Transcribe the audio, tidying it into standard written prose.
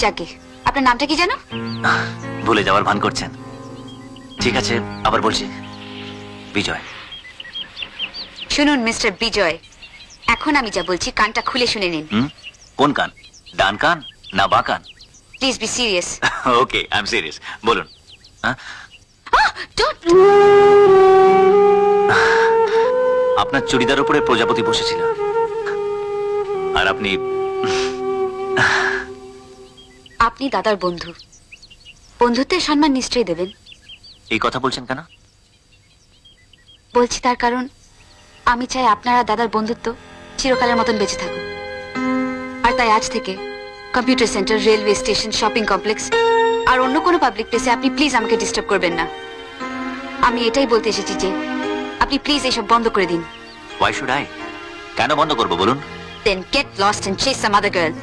যাকে, আপনার নামটা কি জানো? ভুলে যাওয়ার ভান করছেন। ঠিক আছে, আবার বলছি, বিজয়। শুনুন মিস্টার বিজয়, এখন আমি যা বলছি কানটা খুলে শুনে নিন। কোন কান? ডান কান না বা কান? Please be serious. Okay, I am serious, বলুন। আপনার চুড়িদার উপরে প্রজাপতি বসেছিল, আর আপনি আপনি দাদার বন্ধু, বন্ধুত্বের সম্মান নিশ্চয়ই দেবেন। এই কথা বলছেন কেন? বলছি তার কারণ আমি চাই আপনারা দাদার বন্ধুত্ব চিরকালের মতন বেঁচে থাকুক। আর তাই আজ থেকে computer centre, railway station, shopping complex আর অন্য কোনো পাবলিক প্লেসে আপনি প্লিজ আমাকে ডিস্টার্ব করবেন না। আমি এটাই বলতে এসেছি যে আপনি প্লিজ এসব বন্ধ করে দিন। Why should I? কেন বন্ধ করবো বলুন? Then get lost and chase some other girl.